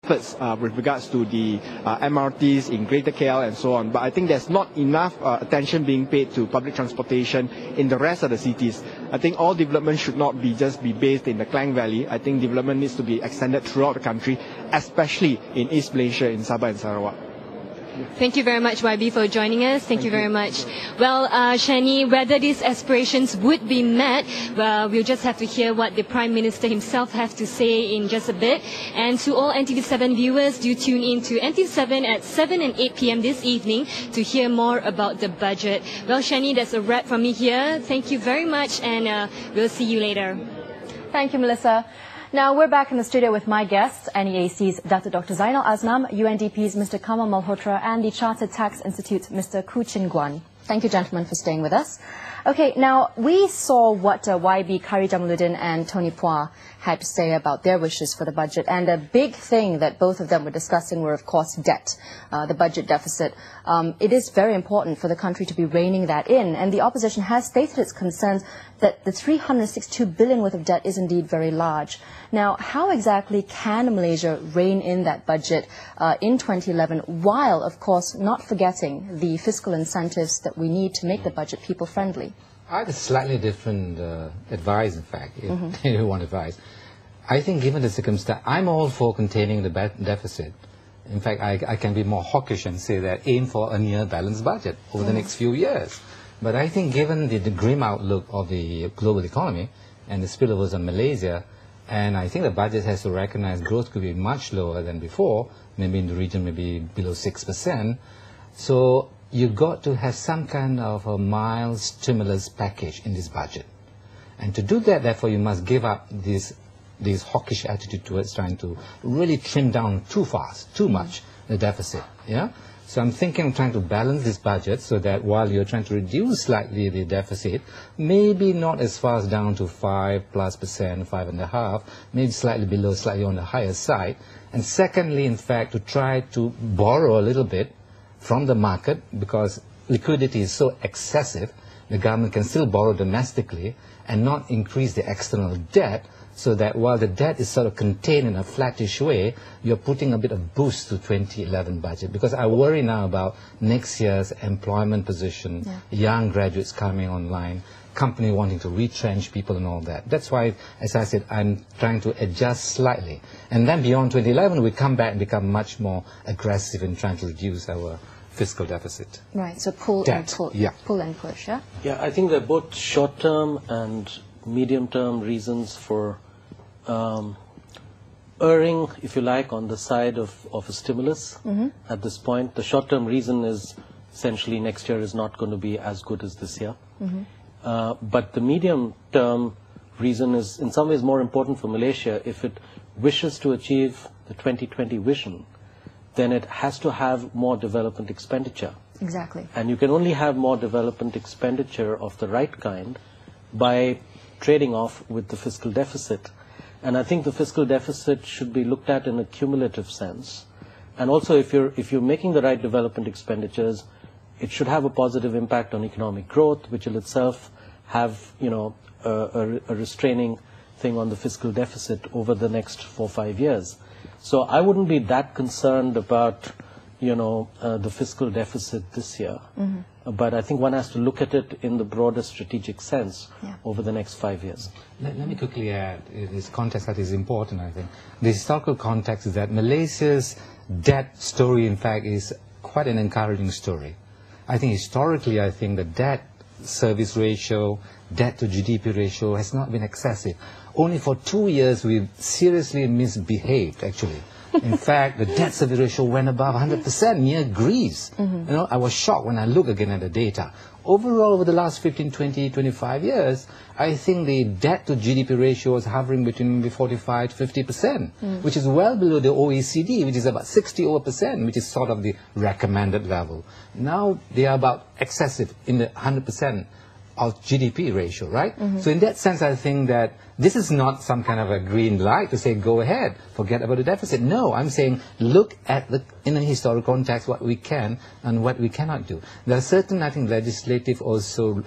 efforts with regards to the MRTs in Greater KL and so on, but I think there's not enough attention being paid to public transportation in the rest of the cities. I think all development should not just be based in the Klang Valley. I think development needs to be extended throughout the country, especially in East Malaysia, in Sabah and Sarawak. Thank you very much, YB, for joining us. Thank you very much. Well, Sheahnee, whether these aspirations would be met, well, we'll just have to hear what the Prime Minister himself has to say in just a bit. And to all NTV7 viewers, do tune in to NTV7 at 7 and 8 p.m. this evening to hear more about the budget. Well, Sheahnee, that's a wrap from me here. Thank you very much, and we'll see you later. Thank you, Melissa. Now, we're back in the studio with my guests, NEAC's Datuk Dr Zainal Aznam, UNDP's Mr. Kamal Malhotra, and the Chartered Tax Institute's Mr. Khoo Guan. Thank you, gentlemen, for staying with us. Okay, now, we saw what YB Kari Jamaluddin and Tony Phua had to say about their wishes for the budget, and a big thing that both of them were discussing were, of course, debt, the budget deficit. It is very important for the country to be reining that in, and the opposition has stated its concerns that the 362 billion worth of debt is indeed very large. Now, how exactly can Malaysia rein in that budget in 2011, while, of course, not forgetting the fiscal incentives that we need to make the budget people-friendly? I have a slightly different advice, in fact, if you want advice. I think given the circumstance, I'm all for containing the deficit. In fact, I can be more hawkish and say that aim for a near balanced budget over the next few years. But I think given the grim outlook of the global economy and the spillovers on Malaysia, and I think the budget has to recognize growth could be much lower than before, maybe in the region, maybe below 6%. So you've got to have some kind of a mild stimulus package in this budget. And to do that, therefore, you must give up this hawkish attitude towards trying to really trim down too fast, too much, the deficit. Yeah? So I'm thinking of trying to balance this budget so that while you're trying to reduce slightly the deficit, maybe not as far as down to 5+%, 5.5%, maybe slightly below, slightly on the higher side. And secondly, in fact, to try to borrow a little bit from the market, because liquidity is so excessive, the government can still borrow domestically and not increase the external debt, so that while the debt is sort of contained in a flattish way, you're putting a bit of boost to 2011 budget. Because I worry now about next year's employment position, young graduates coming online, company wanting to retrench people and all that. That's why, as I said, I'm trying to adjust slightly. And then beyond 2011, we come back and become much more aggressive in trying to reduce our fiscal deficit. Right, so pull and push. Yeah. Pull and push, yeah? Yeah, I think they're both short-term and medium-term reasons for erring, if you like, on the side of a stimulus at this point. The short-term reason is essentially next year is not going to be as good as this year. But the medium-term reason is in some ways more important for Malaysia. If it wishes to achieve the 2020 vision, then it has to have more development expenditure. Exactly. And you can only have more development expenditure of the right kind by trading off with the fiscal deficit. And I think the fiscal deficit should be looked at in a cumulative sense. And also, if you're making the right development expenditures, it should have a positive impact on economic growth, which will itself have, you know, a restraining thing on the fiscal deficit over the next 4 or 5 years. So I wouldn't be that concerned about, you know, the fiscal deficit this year. But I think one has to look at it in the broader strategic sense over the next 5 years. Let me quickly add, in this context that is important, I think. The historical context is that Malaysia's debt story, in fact, is quite an encouraging story. I think historically, I think the debt service ratio, debt to GDP ratio has not been excessive. Only for 2 years we've seriously misbehaved, actually. In fact, the debt service ratio went above 100%, near Greece. You know, I was shocked when I look again at the data. Overall, over the last 15, 20, 25 years, I think the debt to GDP ratio is hovering between maybe 45 to 50%, which is well below the OECD, which is about 60%, which is sort of the recommended level. Now they are about excessive in the 100% of GDP ratio, right? So in that sense, I think that this is not some kind of a green light to say, go ahead, forget about the deficit. No, I'm saying, look at in a historical context, what we can and what we cannot do. There are certain, I think, legislative also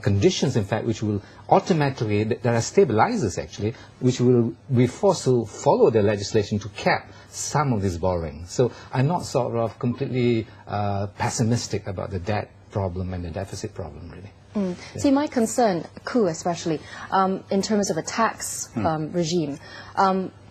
conditions, in fact, which will automatically, there are stabilizers actually, which will be forced to follow the legislation to cap some of this borrowing. So I'm not sort of completely pessimistic about the debt problem and the deficit problem, really. See, my concern, Khoo especially, in terms of a tax regime,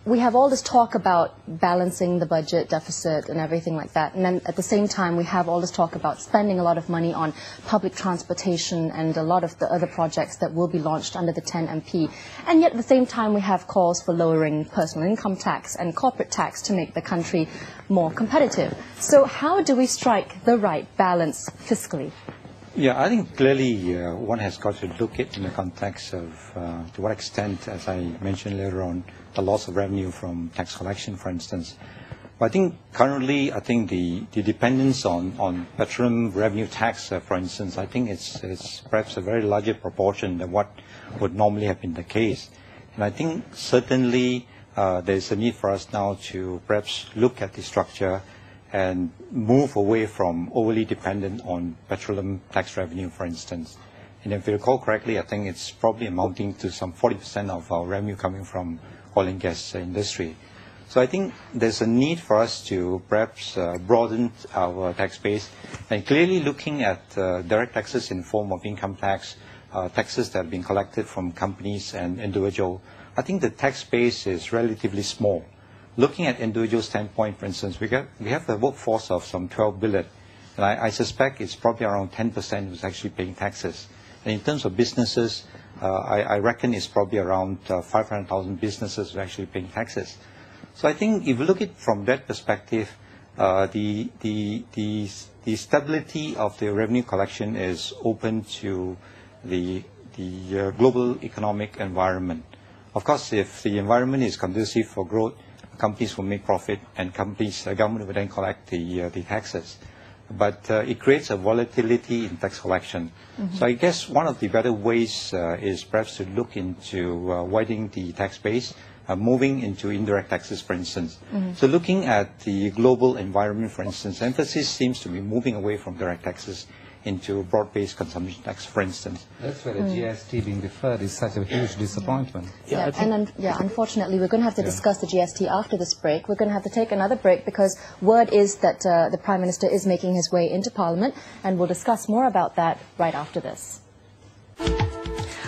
we have all this talk about balancing the budget deficit and everything like that, and then at the same time we have all this talk about spending a lot of money on public transportation and a lot of the other projects that will be launched under the 10MP, and yet at the same time we have calls for lowering personal income tax and corporate tax to make the country more competitive. So how do we strike the right balance fiscally? Yeah, I think clearly one has got to look at it in the context of to what extent, as I mentioned later on, the loss of revenue from tax collection, for instance. But I think currently, I think the dependence on petroleum revenue tax, for instance, I think it's perhaps a very larger proportion than what would normally have been the case. And I think certainly there's a need for us now to perhaps look at the structure and move away from overly dependent on petroleum tax revenue, for instance. And if you recall correctly, I think it's probably amounting to some 40% of our revenue coming from oil and gas industry. So I think there's a need for us to perhaps broaden our tax base, and clearly looking at direct taxes in form of income tax, taxes that have been collected from companies and individuals. I think the tax base is relatively small. Looking at individual standpoint, for instance, we have a workforce of some 12 billion, and I suspect it's probably around 10% who's actually paying taxes. And in terms of businesses, I reckon it's probably around 500,000 businesses who are actually paying taxes. So I think if you look at it from that perspective, the stability of the revenue collection is open to the global economic environment. Of course, if the environment is conducive for growth, companies will make profit, and government will then collect the taxes. But it creates a volatility in tax collection. So I guess one of the better ways is perhaps to look into widening the tax base, moving into indirect taxes, for instance. So looking at the global environment, for instance, emphasis seems to be moving away from direct taxes into broad-based consumption tax, for instance. That's why the GST being deferred is such a huge disappointment. Unfortunately, we're going to have to discuss the GST after this break. We're going to have to take another break because word is that the Prime Minister is making his way into Parliament, and we'll discuss more about that right after this.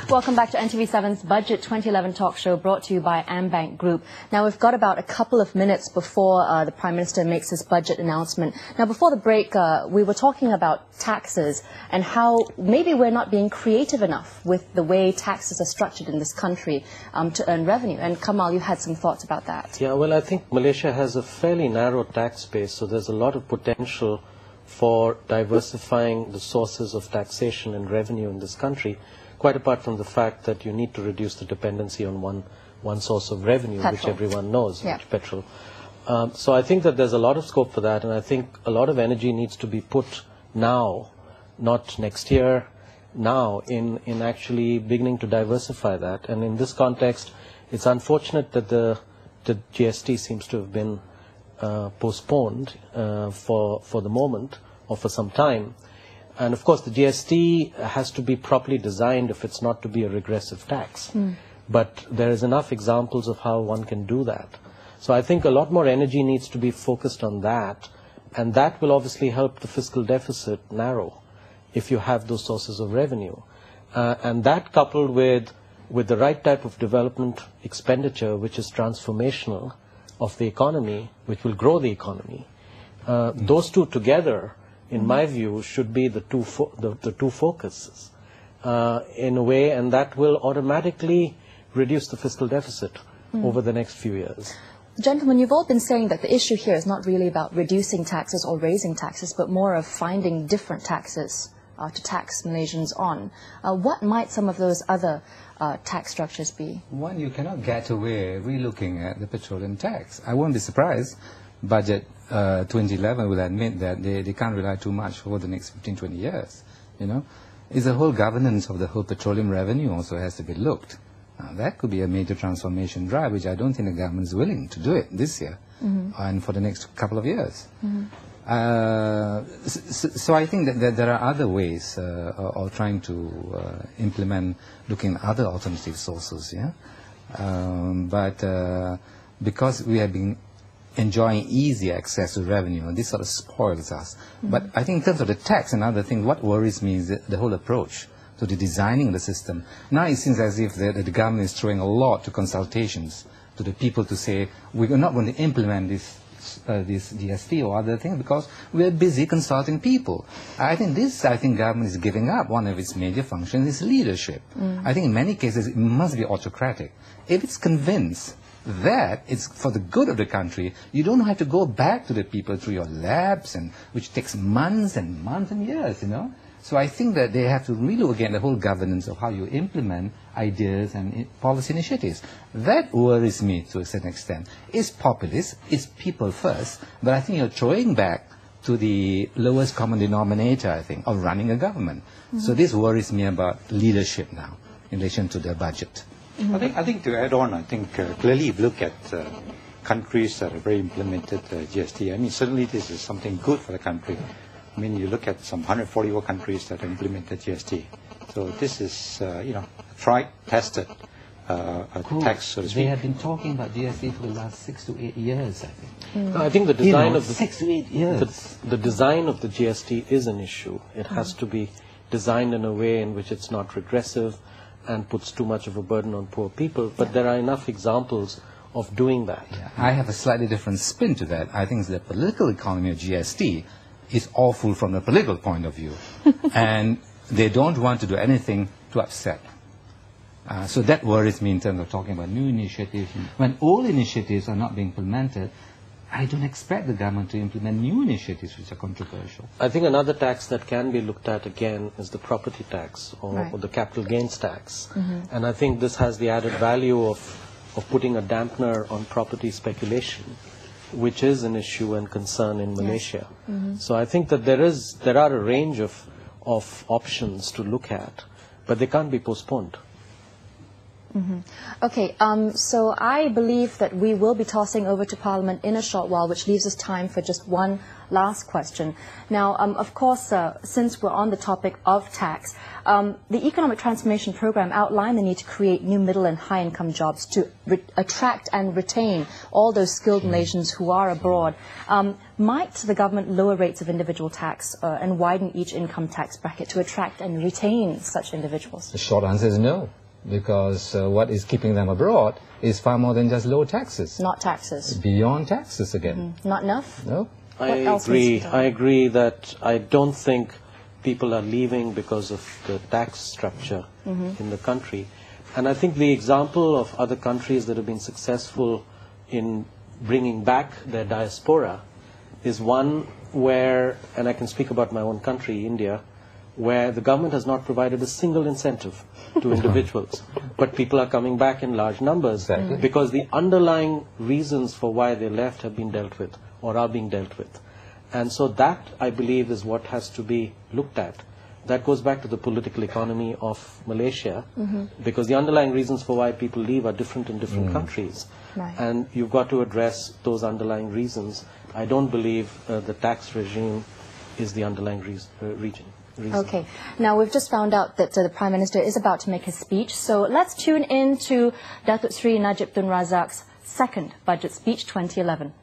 Welcome back to NTV7's Budget 2011 talk show, brought to you by AmBank Group. Now, we've got about a couple of minutes before the Prime Minister makes his budget announcement. Now, before the break, we were talking about taxes and how maybe we're not being creative enough with the way taxes are structured in this country to earn revenue. And Kamal, you had some thoughts about that. Yeah, well, I think Malaysia has a fairly narrow tax base, so there's a lot of potential for diversifying the sources of taxation and revenue in this country, quite apart from the fact that you need to reduce the dependency on one source of revenue, petrol, which everyone knows, which petrol. So I think that there's a lot of scope for that, and I think a lot of energy needs to be put now, not next year, now, in actually beginning to diversify that. And in this context, it's unfortunate that the GST seems to have been postponed for the moment, or for some time. And of course, the GST has to be properly designed if it's not to be a regressive tax. But there is enough examples of how one can do that. So I think a lot more energy needs to be focused on that, and that will obviously help the fiscal deficit narrow if you have those sources of revenue. And that, coupled with the right type of development expenditure, which is transformational of the economy, which will grow the economy, those two together, in my view, should be the two focuses in a way, and that will automatically reduce the fiscal deficit over the next few years. Gentlemen, you've all been saying that the issue here is not really about reducing taxes or raising taxes, but more of finding different taxes to tax Malaysians on. What might some of those other tax structures be? One, you cannot get away relooking at the petroleum tax. I won't be surprised. Budget 2011 will admit that they can't rely too much over the next 15-20 years, you know. is the whole governance of the whole petroleum revenue also has to be looked. That could be a major transformation drive, which I don't think the government is willing to do it this year and for the next couple of years. So I think that there are other ways of trying to implement, looking at other alternative sources, yeah. But because we have been enjoying easy access to revenue, and this sort of spoils us. But I think in terms of the tax and other things, what worries me is the whole approach to the designing of the system. Now it seems as if the government is throwing a lot to consultations to the people to say, we're not going to implement this GST or other things because we're busy consulting people. I think government is giving up one of its major functions is leadership. I think in many cases it must be autocratic. If it's convinced that it's for the good of the country, you don't have to go back to the people through your labs, and which takes months and months and years, you know. So I think that they have to relook again the whole governance of how you implement ideas and policy initiatives. That worries me to a certain extent. It's populist, it's people first, but I think you're throwing back to the lowest common denominator, I think, of running a government. So this worries me about leadership now in relation to the budget. I think to add on, I think clearly if you look at countries that have very implemented GST, I mean, certainly this is something good for the country. I mean, you look at some 144 countries that have implemented GST. So this is, tried, tested tax, so to speak. They have been talking about GST for the last 6 to 8 years, I think. I think the design of the 6 to 8 years. The design of the GST is an issue. It has to be designed in a way in which it's not regressive and puts too much of a burden on poor people. But there are enough examples of doing that. Yeah. I have a slightly different spin to that. I think the political economy of GST is awful from a political point of view. And they don't want to do anything to upset. So that worries me in terms of talking about new initiatives. When old initiatives are not being implemented, I don't expect the government to implement new initiatives which are controversial. I think another tax that can be looked at again is the property tax or the capital gains tax. And I think this has the added value of putting a dampener on property speculation, which is an issue and concern in Malaysia. So I think that there are a range of options to look at, but they can't be postponed. Okay, so I believe that we will be tossing over to Parliament in a short while, which leaves us time for just one last question. Now, of course, since we're on the topic of tax, the Economic Transformation Programme outlined the need to create new middle and high-income jobs to attract and retain all those skilled Malaysians who are abroad. Might the government lower rates of individual tax and widen each income tax bracket to attract and retain such individuals? The short answer is no. Because what is keeping them abroad is far more than just low taxes. Not taxes. Beyond taxes again. Not enough? No. I agree that I don't think people are leaving because of the tax structure in the country. And I think the example of other countries that have been successful in bringing back their diaspora is one where, and I can speak about my own country, India, where the government has not provided a single incentive to individuals, but people are coming back in large numbers because the underlying reasons for why they left have been dealt with or are being dealt with. And so that, I believe, is what has to be looked at. That goes back to the political economy of Malaysia, because the underlying reasons for why people leave are different in different countries. And you've got to address those underlying reasons. I don't believe the tax regime is the underlying reason. Okay. Now, we've just found out that the Prime Minister is about to make his speech, so let's tune in to Datuk Sri Najib Tun Razak's second budget speech 2011.